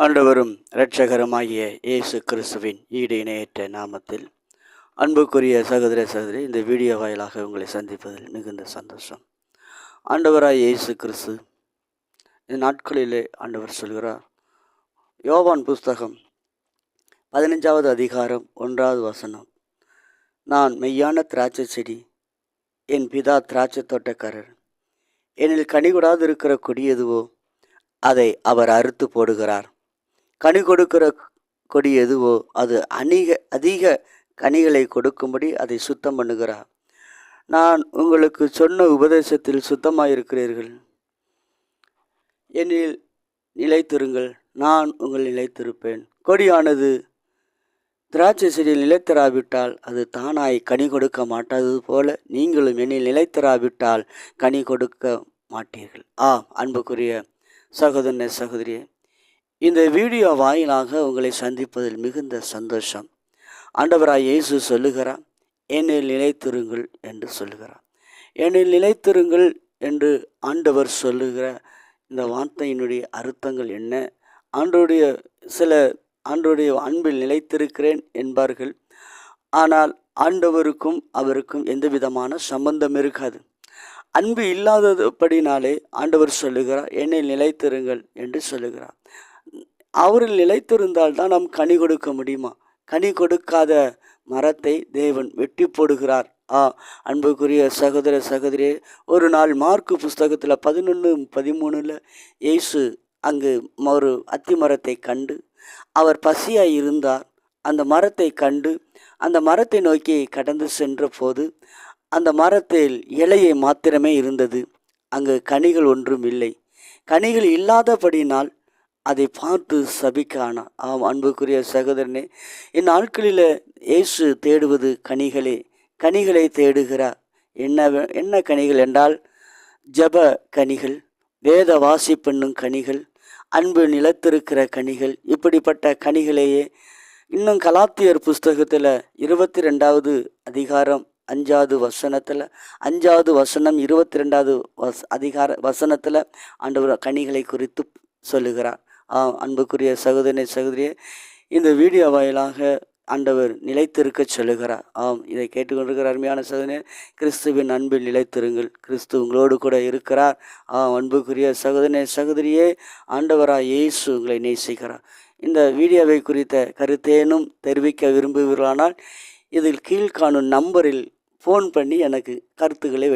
ஆண்டவரும் இரட்சகருமாகிய இயேசு கிறிஸ்துவின் ஈடு இணையற்ற நாமத்தில் அன்புக்குரிய சகோதர சகோதரி, இந்த வீடியோ வாயிலாக உங்களை சந்திப்பதில் மிகுந்த சந்தோஷம். ஆண்டவராய் இயேசு கிறிஸ்து இந்த நாட்களிலே ஆண்டவர் சொல்கிறார். யோவான் புஸ்தகம் 15வது அதிகாரம் 1வது வசனம், நான் மெய்யான திராட்சை செடி, என் பிதா திராட்சை தோட்டக்காரர். என்னில் கனி கொடாது இருக்கிற கொடி எதுவோ அதை அவர் அறுத்து போடுகிறார். கனி கொடுக்கிற கொடி எதுவோ அது அதிக கனிகளை கொடுக்கும்படி அதை சுத்தம் பண்ணுகிறார். நான் உங்களுக்கு சொன்ன உபதேசத்தில் சுத்தமாயிருக்கிறீர்கள். என்னில் நிலைத்திருங்கள், நான் உங்கள் நிலைத்திருப்பேன். கொடியானது திராட்சை செடியில் நிலைத்தராவிட்டால் அது தானாய் கனி கொடுக்க மாட்டாதது போல நீங்களும் என்னில் நிலைத்தராவிட்டால் கனி கொடுக்க மாட்டீர்கள். அன்புக்குரிய சகோதரனே சகோதரியே, இந்த வீடியோ வாயிலாக உங்களை சந்திப்பதில் மிகுந்த சந்தோஷம். ஆண்டவராய் இயேசு சொல்லுகிறார், என்னில் நிலைத்திருங்கள் என்று சொல்லுகிறார். என்னில் நிலைத்திருங்கள் என்று ஆண்டவர் சொல்லுகிற இந்த வார்த்தையினுடைய அர்த்தங்கள் என்ன? ஆண்டவருடைய அன்பில் நிலைத்திருக்கிறேன் என்பார்கள். ஆனால் ஆண்டவருக்கும் அவருக்கும் எந்த விதமான சம்பந்தம் இருக்காது. அன்பு இல்லாதபடினாலே ஆண்டவர் சொல்லுகிறார், என்னில் நிலைத்திருங்கள் என்று சொல்லுகிறார். அவரில் நிலைத்திருந்தால் தான் நாம் கனி கொடுக்க முடியுமா? கனி கொடுக்காத மரத்தை தேவன் வெட்டி போடுகிறார். அன்புக்குரிய சகோதர சகோதரியே, ஒரு நாள் மார்க்கு புஸ்தகத்தில் 11:13 இயேசு அங்கு ஒரு அத்தி மரத்தை கண்டு அவர் பசியாய் இருந்தார். அந்த மரத்தை கண்டு அந்த மரத்தை நோக்கி கடந்து சென்ற போது அந்த மரத்தில் இலையை மாத்திரமே இருந்தது. அங்கு கனிகள் ஒன்றும் இல்லை. கனிகள் இல்லாதபடினால் அதை பார்த்து சபிக்கானார். அன்புக்குரிய சகோதரனே, இந்நாட்களில் இயேசு தேடுவது கனிகளை தேடுகிறார். என்ன கனிகள் என்றால், ஜப கனிகள், வேத வாசிப்பென்னும் கனிகள், அன்பு நிலத்திருக்கிற கனிகள். இப்படிப்பட்ட கனிகளையே இன்னும் கலாத்தியர் புஸ்தகத்தில் 22வது அதிகாரம் 5வது வசனத்தில் 5வது வசனம் 22வது வசனத்தில் ஆண்டவர் கனிகளை குறித்து சொல்லுகிறார். அன்புக்குரிய சகோதரனே சகோதரியே, இந்த வீடியோ வாயிலாக ஆண்டவர் நிலைத்திருக்க சொல்லுகிறார். இதை கேட்டுக்கொண்டிருக்கிற அருமையான சகோதரனே, கிறிஸ்துவின் அன்பில் நிலைத்திருங்கள். கிறிஸ்து உங்களோடு கூட இருக்கிறார். அன்புக்குரிய சகோதரனே சகோதரியே, ஆண்டவராய் இயேசு உங்களை நேசிக்கிறார். இந்த வீடியோவை குறித்த கருத்தேனும் தெரிவிக்க விரும்புவீர்களானால் இதில் கீழ்காணும் நம்பரில் ஃபோன் பண்ணி எனக்கு கருத்துக்களை